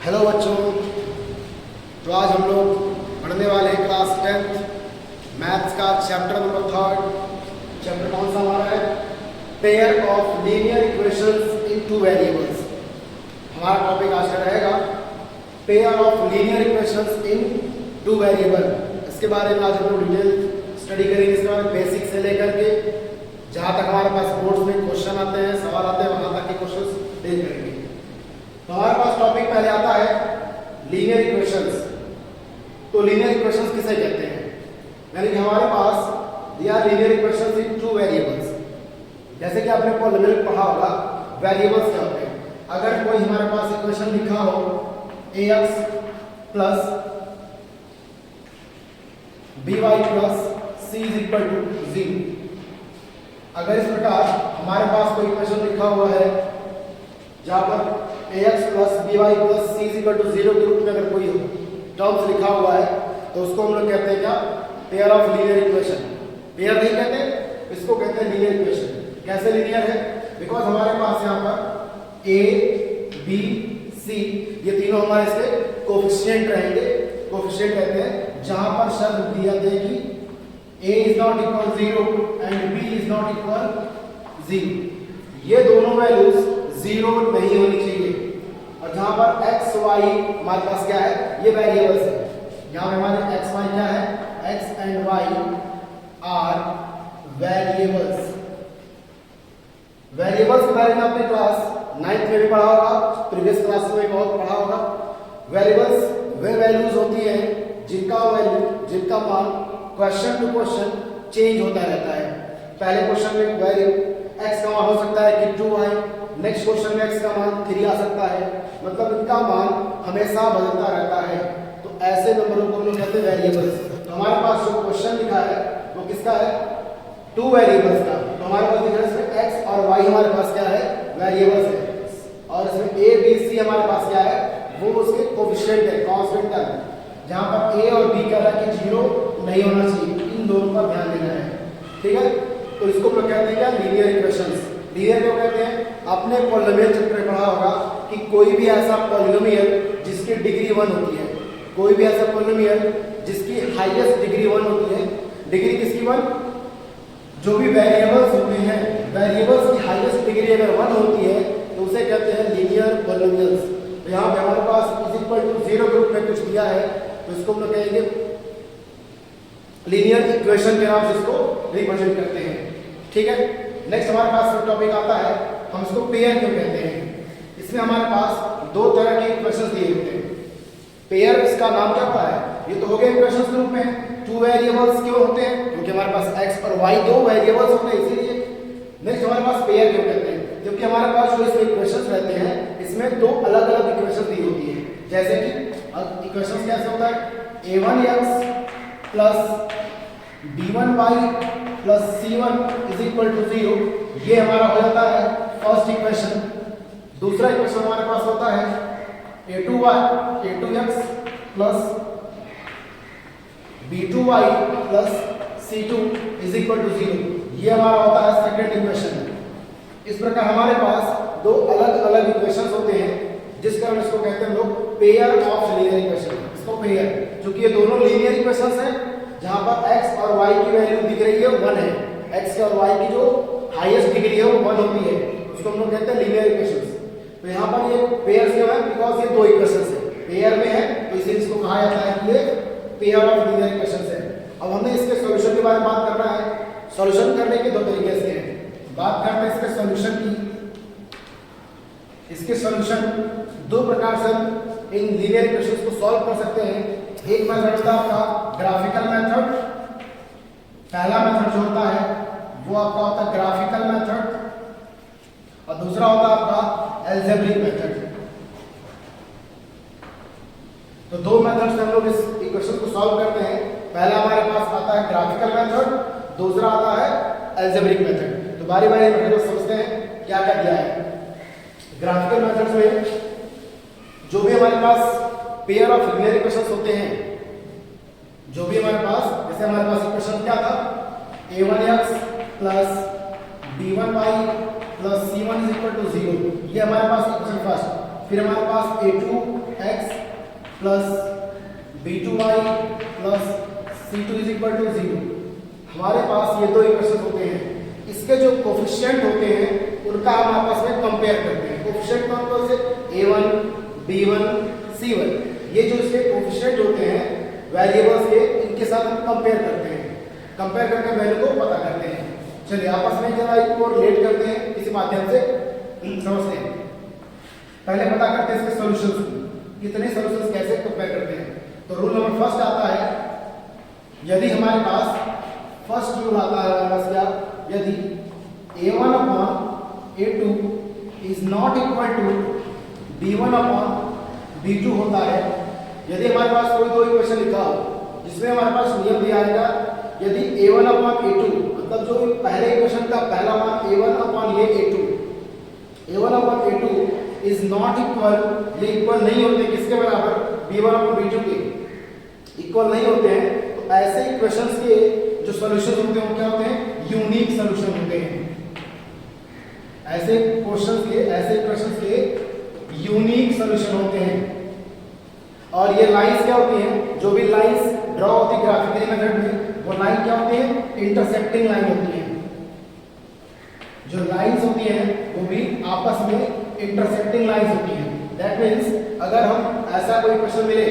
Hello बच्चों, तो आज हम लोग पढ़ने वाले हैं क्लास 10th मैथ्स का चैप्टर नंबर 3। चैप्टर कौन सा हमारा है? Pair of linear equations in two variables. हमारा टॉपिक आज का रहेगा pair of linear equations in two variable. इसके बारे में आज हम लोग डिटेल स्टडी करेंगे। इसके बारे में बेसिक से लेकर के जहाँ तक हमारे पास बोर्ड्स में क्वेश्चन आते हैं, सवाल आते हैं, वहाँ तक के क्वेश्चन डील करेंगे। तो हमारे पास टॉपिक पहले आता है लीनियर इक्वेशंस। तो लीनियर इक्वेशंस किसे कहते हैं? यानी कि हमारे पास दिया लीनियर इक्वेशंस इन टू वेरिएबल्स। जैसे कि आपने पॉलिनोमियल पढ़ा होगा, वेरिएबल्स क्या होते हैं। अगर कोई हमारे पास इक्वेशन लिखा हो ax plus by plus c is equal to 0। अगर इस प्रकार हमारे पास कोई इक्वेशन लिखा हुआ है जहां पर ax plus by plus c is equal to 0 के रूप में अगर कोई टर्म्स लिखा हुआ है तो उसको हम लोग कहते हैं क्या? Pair of linear equation. Pair नहीं कहते, इसको कहते हैं लीनियर इक्वेशन। कैसे लीनियर है? बिकॉज हमारे पास यहाँ पर a b c ये तीनों हमारे इसके कोफिशिएंट रहेंगे। कोफिशिएंट कहते हैं जहां पर शर्त दी जाती है कि a is not equal 0 and b is not equal 0। ये दोनों वैल्यूज 0 नहीं होनी चाहिए। और जहां पर x y हमारे पास क्या है? ये वेरिएबल्स है। यहाँ पे हमारे x y क्या है? x and y are variables. Variables के बारे में आपने क्लास 9th में भी पढ़ा होगा, प्रीवियस क्लास में भी बहुत पढ़ा होगा। वेरिएबल्स वे वैल्यूज होती हैं जिनका मान क्वेश्चन टू क्वेश्चन चेंज होता रहता है। पहले क्वेश्चन में वैल्यू x का मान हो सकता है कि 2 आए, नेक्स्ट क्वेश्चन में x का मान 3 आ सकता है। मतलब इनका मान हमेशा बदलता रहता है। तो ऐसे नंबरों को हम लोग कहते हैं वेरिएबल्स। तो हमारे पास जो क्वेश्चन लिखा है वो किसका है? 2 वेरिएबल्स का। तो हमारे पास दिख रहा है इसमें x और y हमारे पास क्या है? वेरिएबल्स है। और इसमें a b c हमारे पास क्या है? वो उसके कोफिशिएंट है, कांस्टेंट टर्म। जहां पर a और b कह रहा है कि 0 नहीं होना चाहिए। इन दोनों पर ध्यान देना है, ठीक है। तो इसको हम कहते हैं क्या? Linear equations. लीनियर क्यों कहते हैं? आपने पॉलिनोमियल चैप्टर में पढ़ा होगा कि कोई भी ऐसा पॉलिनोमियल जिसकी डिग्री 1 होती है, कोई भी ऐसा पॉलिनोमियल जिसकी हाईएस्ट डिग्री 1 होती है। डिग्री किसकी 1? जो भी वेरिएबल्स होते हैं, वेरिएबल्स की हाईएस्ट डिग्री अगर 1 होती है तो उसे कहते हैं लीनियर पॉलिनोमियल्स। तो यहाँ पे हमारे पास इज इक्वल टू 0 ग्रुप में कुछ दिया है तो इसको हम लोग कहेंगे लीनियर इक्वेशन के नाम से इसको रिप्रेजेंट करते हैं, ठीक है। नेक्स्ट हमारे पास टॉपिक आता है, हम इसको पेयर क्यों कहते हैं। इसमें हमारे पास 2 तरह के इक्वेशंस दिए होते हैं। पेयर, इसका नाम क्या पड़ा है? ये तो हो गए इक्वेशंस ग्रुप में 2 वेरिएबल्स क्यों होते हैं? क्योंकि हमारे पास x और y 2 वेरिएबल्स होते हैं, इसीलिए। नेक्स्ट हमारे पास पेयर क्यों कहते हैं? क्योंकि हमारे पास जो इसमें इक्वेशंस रहते हैं इसमें 2 अलग अलग इक्वेशंस दी होती है। जैसे कि इक्वेशंस कैसे होता है? a1x plus b1y plus c1 is equal to 0। ये हमारा हो जाता है फर्स्ट इक्वेशन। दूसरा इक्वेशन हमारे पास होता है a2x plus b2y plus c2 is equal to 0। ये हमारा होता है सेकंड इक्वेशन। इस प्रकार हमारे पास 2 अलग अलग इक्वेशंस होते हैं जिस कारण इसको कहते हैं हम लोग पेयर ऑफ लीनियर इक्वेशन। इसको पेयर, क्योंकि ये दोनों लीनियर इक्वेशंस हैं जहां पर x और y की वैल्यू दिख रही है 1 है। x और y की जो हाईएस्ट डिग्री है वो 1 होती है, उसको हम लोग कहते हैं लीनियर इक्वेशंस। तो यहाँ पर ये पेयर क्यों है? बिकॉज ये 2 इक्वेशंस है, पेयर में है, तो इसीलिए इसको कहा जाता है कि ये पेयर ऑफ लीनियर इक्वेशंस है। अब हमें इसके सॉल्यूशन के बारे में बात करना है। सॉल्यूशन करने के 2 तरीके से हैं। बात करते हैं इसके सॉल्यूशन की। इसके सॉल्यूशन 2 प्रकार से हम इन लीनियर इक्वेशंस को सॉल्व कर सकते हैं। एक मेथड होता है आपका ग्राफिकल मेथड। पहला मेथड जो होता है वो आपका होता है ग्राफिकल मेथड, और दूसरा होता है आपका अलजेब्रिक मेथड। तो 2 मेथड से हम लोग इस इक्वेशन को सॉल्व करते हैं। पहला हमारे पास आता है ग्राफिकल मेथड, दूसरा आता है अलजेब्रिक मेथड। तो बारी बारी मेथड को समझते हैं क्या क्या दिया है। ग्राफिकल मेथड्स में जो भी हमारे पास पेयर ऑफ लीनियर इक्वेशंस होते हैं, जो भी हमारे पास, जैसे हमारे पास इक्वेशन क्या था? a1x plus b1y plus c1 is equal to 0। ये हमारे पास इक्वेशन फर्स्ट। फिर हमारे पास a2 x plus b2y plus c2 is equal to 0। हमारे पास ये दो इक्वेशन होते हैं, इसके जो कोफिशिएंट होते हैं उनका हम आपस में कंपेयर करते हैं। कोफिशिएंट कौन कौन से? a1, b1, c1, ये जो इसके कोफिशिएंट होते हैं वेरिएबल्स के, इनके साथ हम कंपेयर करते हैं, कंपेयर करके वैल्यू को पता करते हैं। चलिए आपस में जरा इसको रिलेट करते हैं, इसी माध्यम से समझते हैं। पहले पता करते हैं इसके सॉल्यूशंस, कितने सॉल्यूशंस कैसे कंपेयर करते हैं। तो रूल नंबर फर्स्ट आता है, यदि हमारे पास फर्स्ट रूल आता है हमारे पास क्या, यदि a1 upon a2 is not equal to b1 upon b2 होता है। यदि हमारे पास कोई दो इक्वेशन लिखा हो जिसमें हमारे पास नियम दिया जाएगा, यदि a1 अपॉन a2 मतलब जो पहले इक्वेशन का पहला मान a1 अपॉन ये a1 upon a2 is not equal, ये इक्वल नहीं होते किसके बराबर, b1 अपॉन b2 के इक्वल नहीं होते हैं, तो ऐसे इक्वेशंस के जो सॉल्यूशन होते हैं वो क्या होते हैं, यूनिक सॉल्यूशन होते हैं। ऐसे इक्वेशंस के यूनिक सॉल्यूशन होते हैं। और ये लाइंस क्या होती हैं, जो भी लाइंस ड्रॉ होती है ग्राफिकली मेथड में, वो लाइन क्या होती है, इंटरसेक्टिंग लाइन होती है। जो लाइंस होती हैं वो भी आपस में इंटरसेक्टिंग लाइंस होती हैं। दैट मींस अगर हम ऐसा कोई क्वेश्चन मिले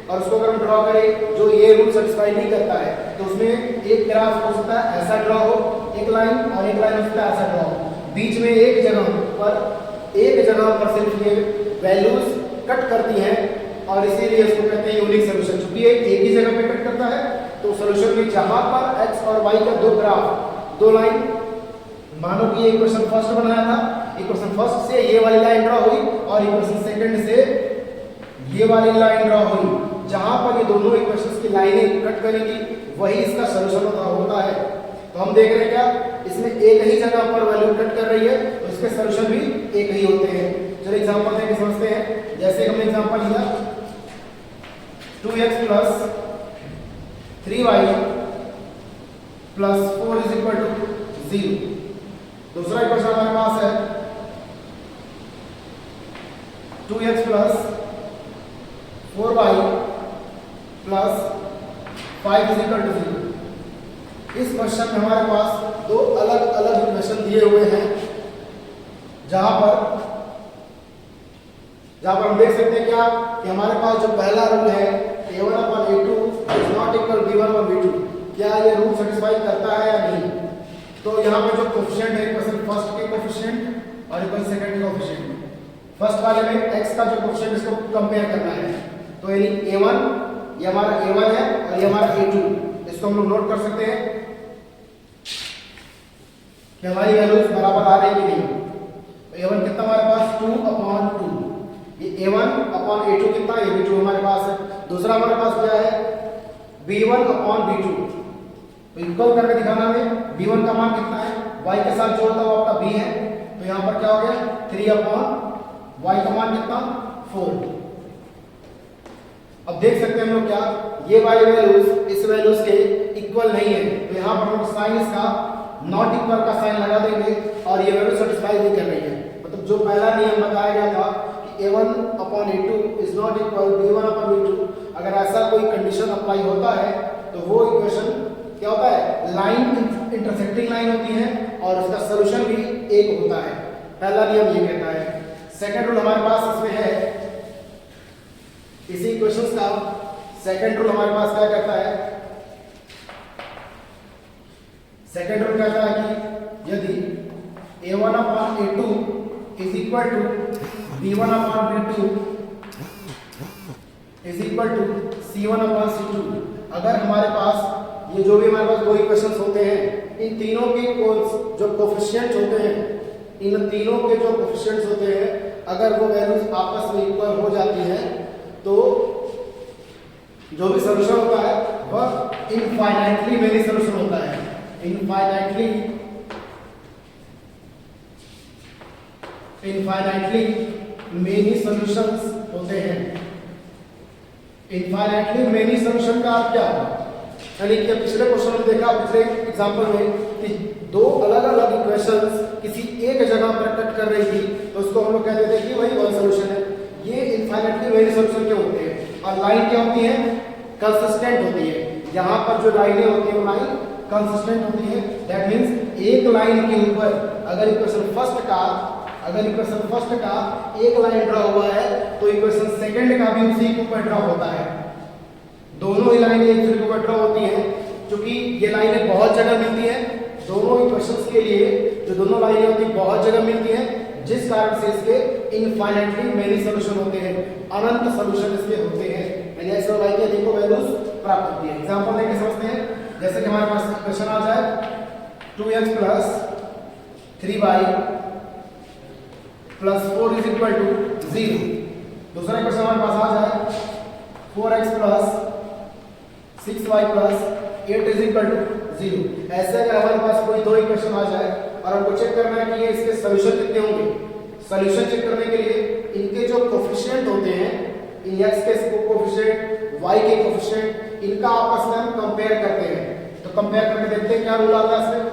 और उसको अगर हम ड्रॉ करें जो ये रूल सेटिस्फाई नहीं करता है, तो उसमें एक ग्राफ हो सकता है ऐसा ड्रॉ हो, एक लाइन, और एक लाइन हो सकता है ऐसा ड्रॉ हो, बीच में एक जगह पर सिर्फ ये वैल्यूज कट करती हैं, और इसीलिए इसको कहते हैं यूनिक सॉल्यूशन। चूंकि ये एक ही जगह पे कट करता है, तो सॉल्यूशन में जहां पर x और y का दो ग्राफ, दो लाइन, मानो कि ये इक्वेशन फर्स्ट बनाया था, इक्वेशन फर्स्ट से ये वाली लाइन ड्रॉ हुई और इक्वेशन सेकंड से ये वाली लाइन ड्रॉ हुई, जहां पर ये दोनों इक्वेशंस की लाइनें कट करेंगी वही इसका सॉल्यूशन होता है। तो हम देख रहे हैं क्या, इसमें एक ही जगह पर वैल्यू कट कर रही है, तो इसके सॉल्यूशन भी एक ही होते हैं। चलिए एग्जांपल देके समझते हैं। जैसे हमने एग्जांपल लिया 2x plus 3y plus 4 is equal to 0। दूसरा इक्वेशन हमारे पास है 2x plus 4y plus 5 is equal to 0। इस क्वेश्चन में हमारे पास दो अलग अलग इक्वेशन दिए हुए हैं, जहां पर हम देख सकते हैं क्या कि हमारे पास जो पहला रूल है a1 upon a2 is not equal b1 upon b2, क्या ये रूल सेटिस्फाई करता है या नहीं। तो यहाँ पे जो कोफिशिएंट है इक्वेशन फर्स्ट के कोफिशिएंट और इक्वेशन सेकंड के कोफिशिएंट, फर्स्ट वाले में x का जो कोफिशिएंट इसको कंपेयर करना है, तो यानी a1 ये हमारा a1 है और ये हमारा a2, इसको हम लोग नोट कर सकते हैं कि हमारी वैल्यूज बराबर आ रही है कि नहीं। तो a1 कितना हमारे पास 2 अपॉन 2, ये a1 अपॉन a2 कितना, ये b2 हमारे पास है। दूसरा हमारे पास क्या है b1 अपॉन b2, तो इक्वल करके दिखाना है। b1 का मान कितना है, y के साथ जोड़ता हुआ आपका b है, तो यहाँ पर क्या हो गया 3 अपॉन y का मान कितना 4। अब देख सकते हैं हम लोग क्या, ये वाली वैल्यूज इस वैल्यूज के इक्वल नहीं है, तो यहाँ पर हम लोग साइन इसका नॉट इक्वल का साइन लगा देंगे और ये वैल्यू सेटिस्फाई नहीं कर रही है। मतलब जो पहला नियम बताया गया था कि a1 upon a2 is not equal b1 upon b2, अगर ऐसा कोई कंडीशन अप्लाई होता है तो वो इक्वेशन क्या होता है, लाइन इंटरसेक्टिंग लाइन होती है और उसका सॉल्यूशन भी एक होता है। पहला नियम ये कहता है। सेकंड रूल हमारे पास इसमें है, इसी इक्वेशंस का सेकंड रूल हमारे पास क्या कहता है, सेकंड रूल कहता है कि यदि a1 upon a2 is equal to b1 upon b2 is equal to c1 upon c2, अगर हमारे पास ये जो भी हमारे पास दो इक्वेशंस होते हैं, इन तीनों के जो कोफिशिएंट्स होते हैं, इन तीनों के जो कोफिशिएंट्स होते हैं, अगर वो वैल्यूज आपस में इक्वल हो जाती हैं, तो जो भी सॉल्यूशन होता है वह इनफाइनाइटली मेनी सॉल्यूशन होता है। इनफाइनाइटली मेनी सॉल्यूशंस होते हैं। इनफाइनाइटली मेनी सॉल्यूशन का अर्थ क्या होगा, यानी कि पिछले क्वेश्चन में देखा, पिछले एग्जांपल में कि दो अलग अलग इक्वेशंस किसी एक जगह पर कट कर रही थी, तो उसको हम लोग कहते थे कि वही वन सॉल्यूशन है। ये इनफाइनाइटली मेनी सोल्यूशन के होते हैं। और लाइन क्या होती है? कंसिस्टेंट होती है। यहाँ पर जो लाइनें होती है वो लाइन कंसिस्टेंट होती है। दैट मीन्स एक लाइन के ऊपर अगर इक्वेशन फर्स्ट का एक लाइन ड्रॉ हुआ है तो इक्वेशन सेकंड का भी उसी के ऊपर ड्रॉ होता है। दोनों ही लाइनें एक दूसरे के ऊपर ड्रॉ होती हैं। क्योंकि ये लाइनें बहुत जगह मिलती हैं, दोनों इक्वेशंस के लिए जो दोनों लाइनें होती हैं बहुत जगह मिलती हैं, जिस कारण से इसके इनफाइनाइटली मेनी सॉल्यूशन होते हैं, अनंत सॉल्यूशन इसके होते हैं। यानी ऐसे लाइन के देखो वैल्यूज प्राप्त होती है। एग्जांपल देके समझते हैं। जैसे कि हमारे पास क्वेश्चन आ जाए 2x + 3y + 4 = 0। दूसरा क्वेश्चन हमारे पास आ जाए 4x + 6y + 8 = 0। ऐसे अगर हमारे पास कोई दो इक्वेशन आ जाए और हमको चेक करना है कि ये इसके सॉल्यूशन कितने होंगे, सॉल्यूशन चेक करने के लिए इनके जो कोफिशिएंट होते हैं, इन x के कोफिशिएंट, y के कोफिशिएंट, इनका आपस में हम कंपेयर करते हैं। तो कंपेयर करके देखते हैं क्या रूल आता है इसमें।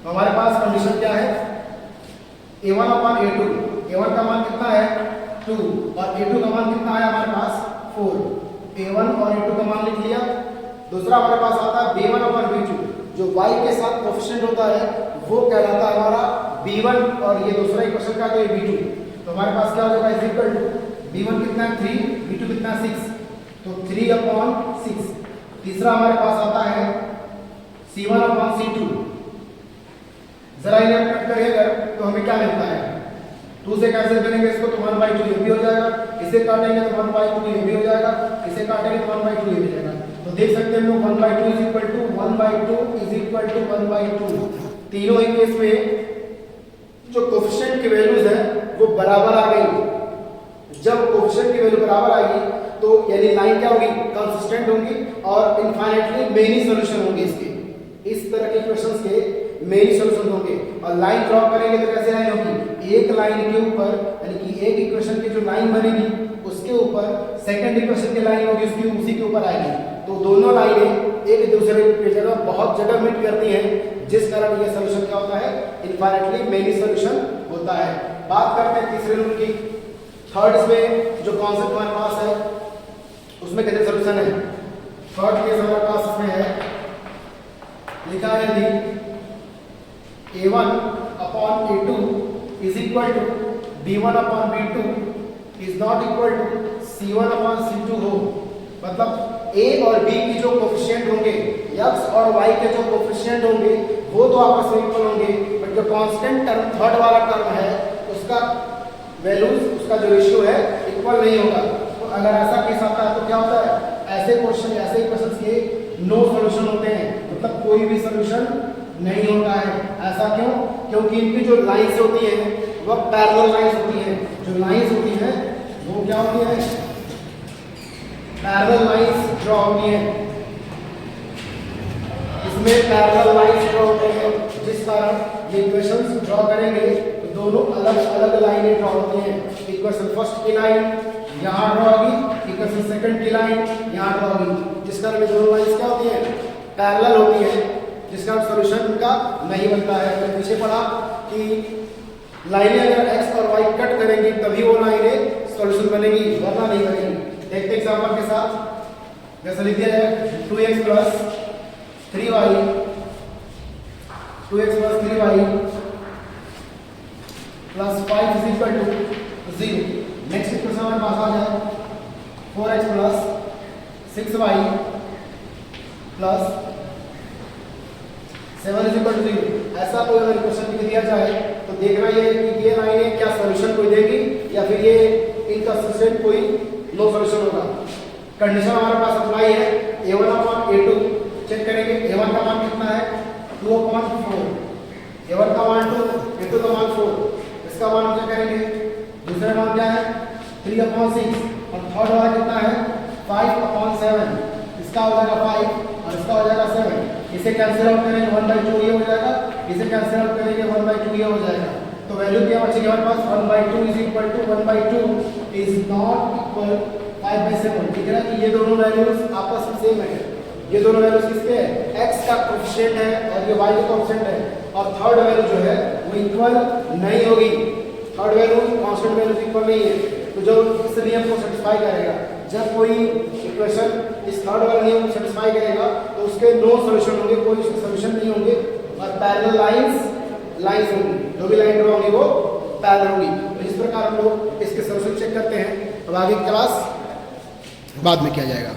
तो हमारे पास कंडीशन क्या है? a1/a2, a1 का मान कितना है 2 और a2 का मान कितना है हमारे पास 4। a1 और a2 का मान लिख लिया। दूसरा हमारे पास आता है b1/b2, जो y के साथ कोफिशिएंट होता है वो कहलाता है हमारा b1 और ये दूसरा इक्वेशन का तो ये b2। तो हमारे पास क्या हो जाएगा इक्वल टू b1 कितना है 3, b2 कितना है 6, तो 3/6। तीसरा हमारे पास आता है c1/c2। जरा इन्हें कट करिएगा तो हमें क्या मिलता है? 2 से कैंसिल करेंगे इसको तो 1/2 ये भी हो जाएगा, इसे काटेंगे तो 1/2 ये भी हो जाएगा, इसे काटेंगे तो 1/2 ये भी हो जाएगा। तो देख सकते हैं हम लोग 1/2 = 1/2 तीनों ही केस में जो कोफिशिएंट की वैल्यूज है वो बराबर आ गई। जब कोफिशिएंट की वैल्यू बराबर आएगी तो यानी लाइन क्या होगी? कंसिस्टेंट होगी और इनफाइनाइटली मेनी सॉल्यूशन होंगे इसके। इस तरह के क्वेश्चंस के मेनी सॉल्यूशन होंगे। और लाइन ड्रॉ करेंगे तो कैसे लाइन होगी? एक लाइन के ऊपर यानी कि एक इक्वेशन की जो लाइन बनेगी उसके ऊपर सेकंड इक्वेशन की लाइन होगी उसकी उसी के ऊपर आएगी। तो दोनों लाइनें एक दूसरे के जगह बहुत जगह मीट करती हैं, जिस कारण ये सॉल्यूशन क्या होता है? इनफाइनाइटली मेनी सॉल्यूशन होता है। बात करते हैं तीसरे रूल की। थर्ड इसमें जो कॉन्सेप्ट हमारे पास है उसमें कितने सॉल्यूशन है? थर्ड केस हमारे पास इसमें है लिखा है यदि a1/a2 = b1/b2 is not equal to c1/c2 हो, मतलब a और b की जो कोफिशिएंट होंगे, x और y के जो कोफिशिएंट होंगे वो तो आपस में इक्वल होंगे, बट जो कांस्टेंट टर्म थर्ड वाला टर्म है उसका वैल्यूज, उसका जो रेशियो है इक्वल नहीं होगा। तो अगर ऐसा केस आता है तो क्या होता है? ऐसे क्वेश्चन, ऐसे इक्वेशंस के नो सॉल्यूशन होते हैं, मतलब कोई भी सॉल्यूशन नहीं होता है। ऐसा क्यों? क्योंकि इनकी जो लाइंस होती है वह पैरेलल लाइंस होती है। जो लाइंस होती है वो क्या होती है? पैरेलल लाइंस ड्रॉ होती है। इसमें पैरेलल लाइंस ड्रॉ होते हैं, जिस कारण ये इक्वेशंस ड्रॉ करेंगे तो दोनों अलग अलग लाइनें ड्रॉ होती हैं। इक्वेशन फर्स्ट की लाइन यहाँ ड्रॉ होगी, इक्वेशन सेकंड की लाइन यहाँ ड्रॉ होगी, जिस कारण ये दोनों लाइंस क्या होती है? पैरेलल होती है, जिसका सॉल्यूशन का नहीं बनता है। तो पीछे पढ़ा कि लाइनें अगर x और y कट करेंगी तभी वो लाइनें सॉल्यूशन बनेगी, वरना नहीं बनेगी। देखते एग्जांपल के साथ। जैसे लिख दिया जाए 2x + 3y + 5 = 0। नेक्स्ट इक्वेशन हमारे पास आ जाए 4x + 6y + 7 = 0। ऐसा कोई अगर क्वेश्चन लिख दिया जाए तो देखना ये कि ये लाइनें क्या सॉल्यूशन कोई देगी या फिर ये इनकंसिस्टेंट कोई नो सॉल्यूशन होगा। कंडीशन हमारे पास अप्लाई है a1/a2। चेक करेंगे a1 का मान कितना है 2/4, a1 का मान 2, a2 का मान 4। इसका मान चेक करेंगे। दूसरा मान क्या है 3/6 और थर्ड वाला कितना है 5/7। इसका हो जाएगा 5 और इसका हो जाएगा 7। इसे कैंसिल आउट करेंगे 1/2 ये हो जाएगा, इसे कैंसिल आउट करेंगे 1/2 ये हो जाएगा। तो वैल्यू क्या बचेगी हमारे पास 1/2 = 1/2 इज नॉट इक्वल 5/7। ठीक है ना कि ये दोनों वैल्यूज आपस में सेम है। ये दोनों वैल्यूज किसके है? x का कोएफिशिएंट है और ये y का कोएफिशिएंट है। और थर्ड वैल्यू जो है वो इक्वल नहीं होगी। Third value constant value equal नहीं है। तो जो इस नियम को सेटिस्फाई करेगा, जब कोई इक्वेशन इस थर्ड वाला नियम को सेटिस्फाई करेगा तो उसके नो सॉल्यूशन होंगे, कोई उसके सॉल्यूशन नहीं होंगे और पैरेलल लाइंस होंगी, जो भी लाइन ड्रॉ होंगी वो पैरेलल होंगी। तो इस प्रकार हम लोग इसके सॉल्यूशन चेक करते हैं। अब आगे की क्लास बाद में किया जाएगा।